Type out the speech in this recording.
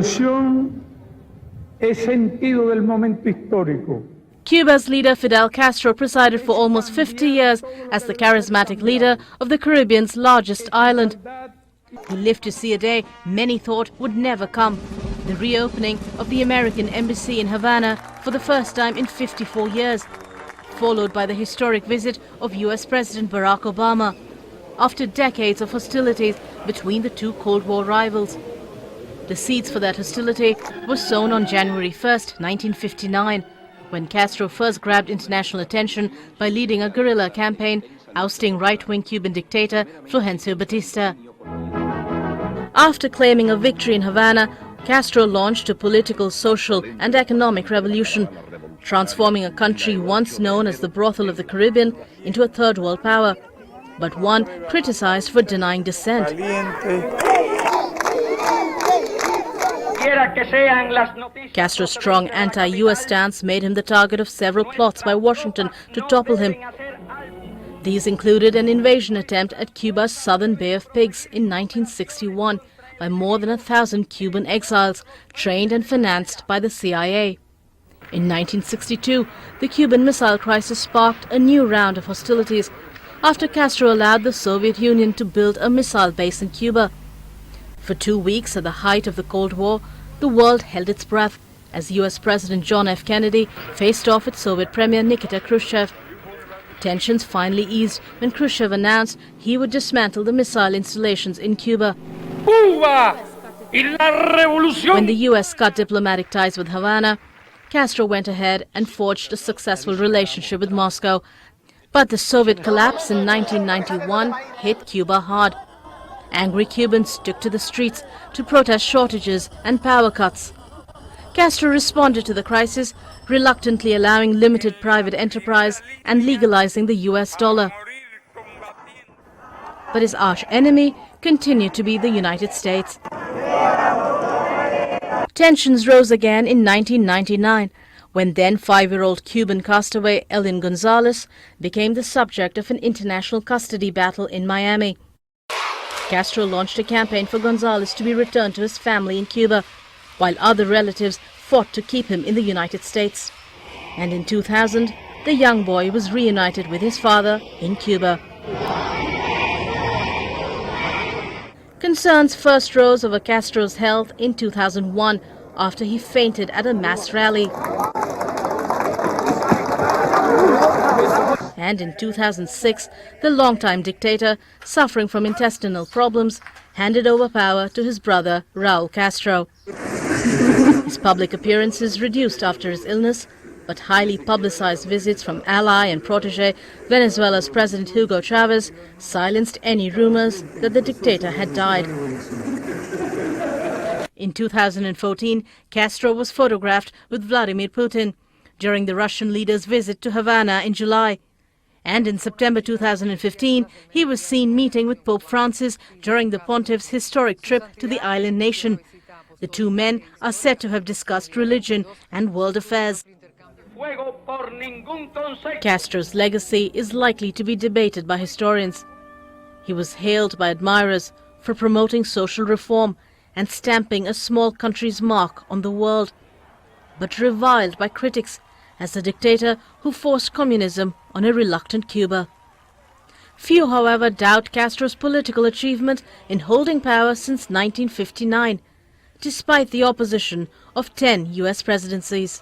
revolución es sentido del momento histórico. Cuba's leader Fidel Castro presided for almost 50 years as the charismatic leader of the Caribbean's largest island. He lived to see a day many thought would never come: the reopening of the American embassy in Havana for the first time in 54 years, followed by the historic visit of US President Barack Obama, after decades of hostilities between the two Cold War rivals. The seeds for that hostility were sown on January 1st, 1959, when Castro first grabbed international attention by leading a guerrilla campaign ousting right-wing Cuban dictator Fulgencio Batista. After claiming a victory in Havana, Castro launched a political, social and economic revolution, transforming a country once known as the brothel of the Caribbean into a third world power, but one criticized for denying dissent. Castro's strong anti-US stance made him the target of several plots by Washington to topple him. These included an invasion attempt at Cuba's southern Bay of Pigs in 1961 by more than 1,000 Cuban exiles, trained and financed by the CIA. In 1962, the Cuban Missile Crisis sparked a new round of hostilities after Castro allowed the Soviet Union to build a missile base in Cuba. For 2 weeks at the height of the Cold War, the world held its breath as US President John F. Kennedy faced off with Soviet Premier Nikita Khrushchev. Tensions finally eased when Khrushchev announced he would dismantle the missile installations in Cuba. When the US cut diplomatic ties with Havana, Castro went ahead and forged a successful relationship with Moscow. But the Soviet collapse in 1991 hit Cuba hard. Angry Cubans took to the streets to protest shortages and power cuts. Castro responded to the crisis, reluctantly allowing limited private enterprise and legalizing the US dollar. But his arch enemy continued to be the United States. Tensions rose again in 1999, when then 5-year-old Cuban castaway Elian Gonzalez became the subject of an international custody battle in Miami. Castro launched a campaign for Gonzalez to be returned to his family in Cuba, while other relatives fought to keep him in the United States. And in 2000, the young boy was reunited with his father in Cuba. Concerns first rose over Castro's health in 2001 after he fainted at a mass rally. And in 2006, the longtime dictator, suffering from intestinal problems, handed over power to his brother Raúl Castro. His public appearances reduced after his illness, but highly publicized visits from ally and protege Venezuela's President Hugo Chavez silenced any rumors that the dictator had died. In 2014, Castro was photographed with Vladimir Putin during the Russian leader's visit to Havana in July. And in September 2015, he was seen meeting with Pope Francis during the pontiff's historic trip to the island nation. The two men are said to have discussed religion and world affairs. Castro's legacy is likely to be debated by historians. He was hailed by admirers for promoting social reform and stamping a small country's mark on the world, but reviled by critics as a dictator who forced communism on a reluctant Cuba. Few, however, doubt Castro's political achievement in holding power since 1959, despite the opposition of 10 US presidencies.